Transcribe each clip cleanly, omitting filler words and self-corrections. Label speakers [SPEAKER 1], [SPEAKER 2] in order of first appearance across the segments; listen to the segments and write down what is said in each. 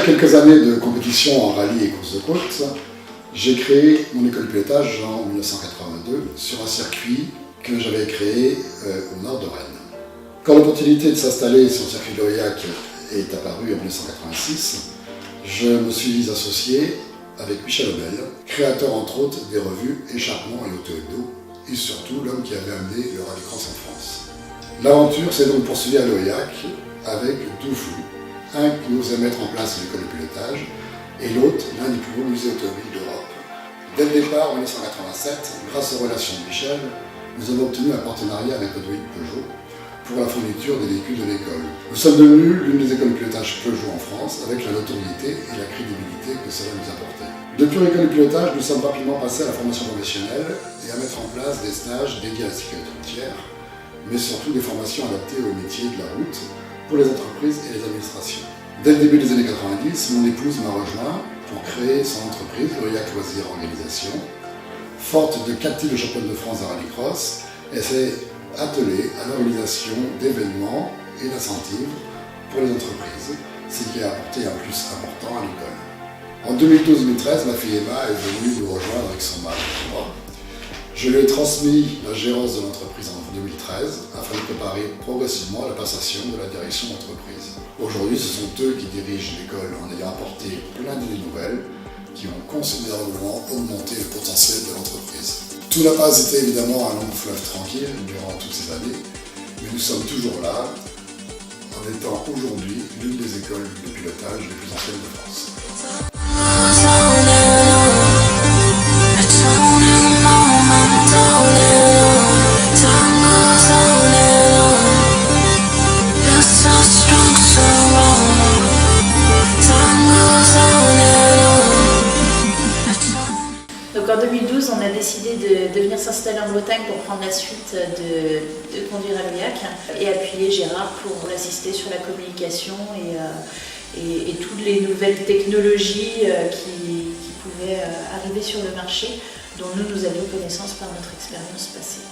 [SPEAKER 1] quelques années de compétition en rallye et course de côte, j'ai créé mon école de pilotage en 1982 sur un circuit que j'avais créé au nord de Rennes. Quand l'opportunité de s'installer sur le circuit de l'Aurillac est apparue en 1986, je me suis associé avec Michel Obel, créateur entre autres des revues Échappement et Auto Hebdo, et surtout l'homme qui avait amené le rallycross en France. L'aventure s'est donc poursuivie à l'Aurillac avec deux fous, un qui osait mettre en place l'école de pilotage et l'autre l'un des plus beaux musées automobiles d'Europe. Dès le départ, en 1987, grâce aux relations de Michel, nous avons obtenu un partenariat avec Audouin Peugeot pour la fourniture des véhicules de l'école. Nous sommes devenus l'une des écoles de pilotage Peugeot en France avec la notoriété et la crédibilité que cela nous apportait. Depuis l'école de pilotage, nous sommes rapidement passés à la formation professionnelle et à mettre en place des stages dédiés à la sécurité routière, mais surtout des formations adaptées aux métiers de la route pour les entreprises et les administrations. Dès le début des années 90, mon épouse m'a rejoint pour créer son entreprise, l'Aurillac Loisirs Organisation. Forte de 4 titres de championne de France de rallycross, elle s'est attelée à l'organisation d'événements et d'incentives pour les entreprises, ce qui a apporté un plus important à l'école. En 2012-2013, ma fille Emma est venue nous rejoindre avec son mari. Je lui ai transmis la gérance de l'entreprise en 2013 afin de préparer progressivement la passation de la direction d'entreprise. Aujourd'hui, ce sont eux qui dirigent l'école en ayant apporté plein d'idées nouvelles qui ont considérablement augmenté le potentiel de l'entreprise. Tout n'a pas été évidemment un long fleuve tranquille durant toutes ces années, mais nous sommes toujours là en étant aujourd'hui l'une des écoles de pilotage les plus anciennes de France.
[SPEAKER 2] Donc en 2012, on a décidé de venir s'installer en Bretagne pour prendre la suite de conduire à l'Aurillac et appuyer Gérard pour l'assister sur la communication et toutes les nouvelles technologies qui pouvaient arriver sur le marché, dont nous avions connaissance par notre expérience passée.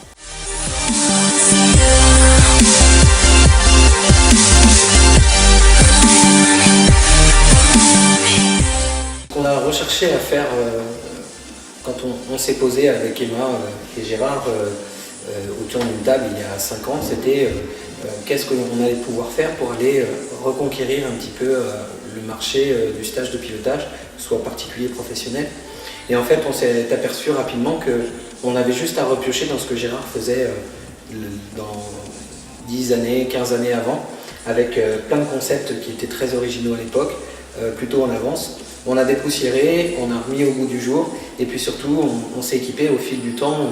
[SPEAKER 3] Ce qu'on a recherché à faire quand on s'est posé avec Emma et Gérard autour d'une table il y a 5 ans, c'était qu'est-ce qu'on allait pouvoir faire pour aller reconquérir un petit peu le marché du stage de pilotage, soit particulier, professionnel. Et en fait, on s'est aperçu rapidement qu'on avait juste à repiocher dans ce que Gérard faisait dans 10 années, 15 années avant, avec plein de concepts qui étaient très originaux à l'époque, plutôt en avance. On a dépoussiéré, on a remis au goût du jour, et puis surtout, on s'est équipé au fil du temps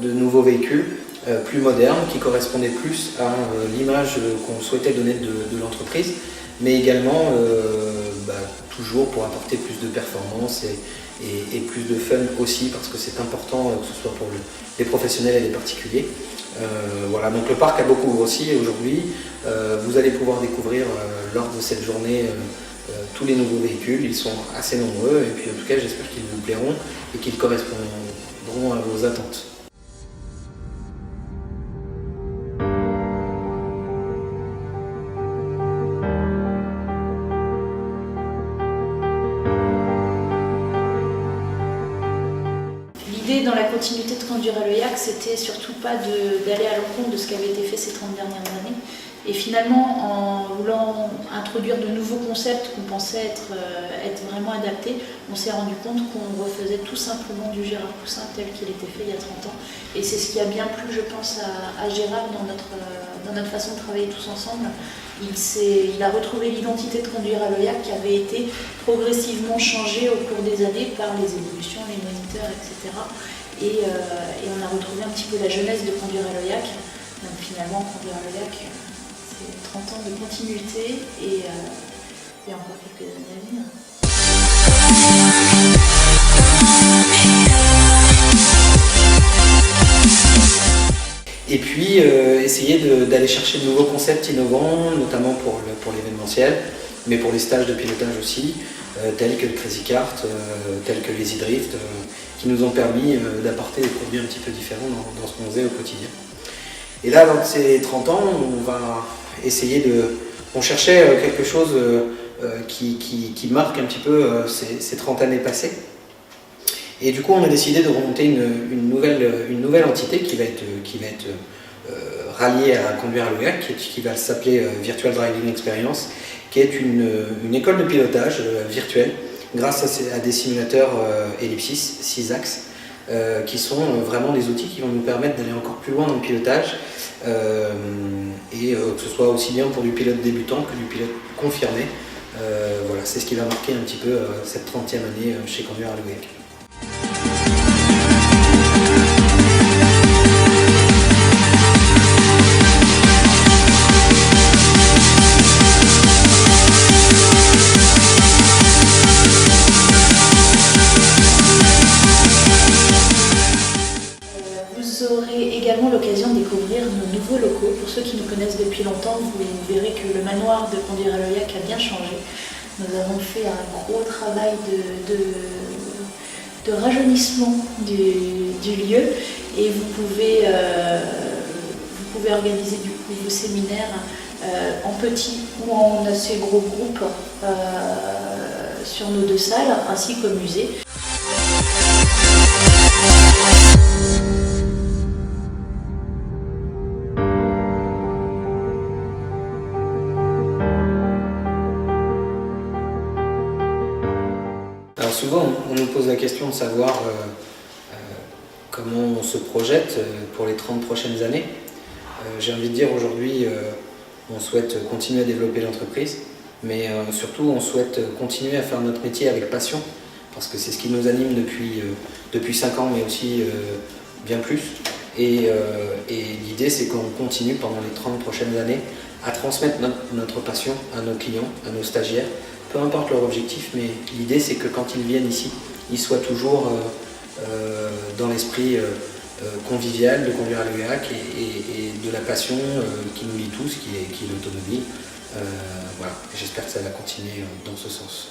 [SPEAKER 3] de nouveaux véhicules plus modernes, qui correspondaient plus à l'image qu'on souhaitait donner de l'entreprise, mais également toujours pour apporter plus de performance et plus de fun aussi, parce que c'est important que ce soit pour les professionnels et les particuliers. Voilà, donc le parc a beaucoup grossi et aujourd'hui, vous allez pouvoir découvrir lors de cette journée tous les nouveaux véhicules. Ils sont assez nombreux et puis en tout cas j'espère qu'ils vous plairont et qu'ils correspondront à vos attentes.
[SPEAKER 2] L'idée dans la continuité de conduire à l'Aurillac, c'était surtout pas d'aller à l'encontre de ce qui avait été fait ces 30 dernières années. Et finalement, en voulant introduire de nouveaux concepts qu'on pensait être vraiment adaptés, on s'est rendu compte qu'on refaisait tout simplement du Gérard Poussin tel qu'il était fait il y a 30 ans. Et c'est ce qui a bien plu, je pense, à Gérard dans notre façon de travailler tous ensemble. Il a retrouvé l'identité de conduire à l'Aurillac qui avait été progressivement changée au cours des années par les évolutions, les moniteurs, etc. Et on a retrouvé un petit peu la jeunesse de conduire à l'Aurillac. Donc finalement, conduire à l'Aurillac, c'est 30 ans de continuité et encore quelques années à venir.
[SPEAKER 3] Et puis essayer d'aller chercher de nouveaux concepts innovants, notamment pour l'événementiel, mais pour les stages de pilotage aussi, tels que le Crazy Kart, tels que les e-drift, qui nous ont permis d'apporter des produits un petit peu différents dans ce qu'on faisait au quotidien. Et là, dans ces 30 ans, on va essayer on cherchait quelque chose qui marque un petit peu ces 30 années passées. Et du coup, on a décidé de remonter une nouvelle entité qui va être ralliée à Conduire à l'EUAC, qui va s'appeler Virtual Driving Experience, qui est une école de pilotage virtuelle grâce à des simulateurs Ellipsis, 6 axes, qui sont vraiment des outils qui vont nous permettre d'aller encore plus loin dans le pilotage, et que ce soit aussi bien pour du pilote débutant que du pilote confirmé. Voilà, c'est ce qui va marquer un petit peu cette 30e année chez Conduire à l'EUAC.
[SPEAKER 2] Vous aurez également l'occasion de découvrir nos nouveaux locaux. Pour ceux qui nous connaissent depuis longtemps, vous verrez que le manoir de Conduire à l'EUAC a bien changé. Nous avons fait un gros travail de rajeunissement du lieu, et vous pouvez organiser du coup vos séminaires en petits ou en assez gros groupes sur nos 2 salles ainsi qu'au musée.
[SPEAKER 3] Alors souvent, on nous pose la question de savoir comment on se projette pour les 30 prochaines années. J'ai envie de dire aujourd'hui, on souhaite continuer à développer l'entreprise, mais surtout on souhaite continuer à faire notre métier avec passion, parce que c'est ce qui nous anime depuis 5 ans, mais aussi bien plus. Et l'idée, c'est qu'on continue pendant les 30 prochaines années à transmettre notre passion à nos clients, à nos stagiaires, peu importe leur objectif, mais l'idée c'est que quand ils viennent ici, ils soient toujours dans l'esprit convivial de Conduire à l'EUAC et de la passion qui nous lie tous, qui est l'automobile. Voilà, j'espère que ça va continuer dans ce sens.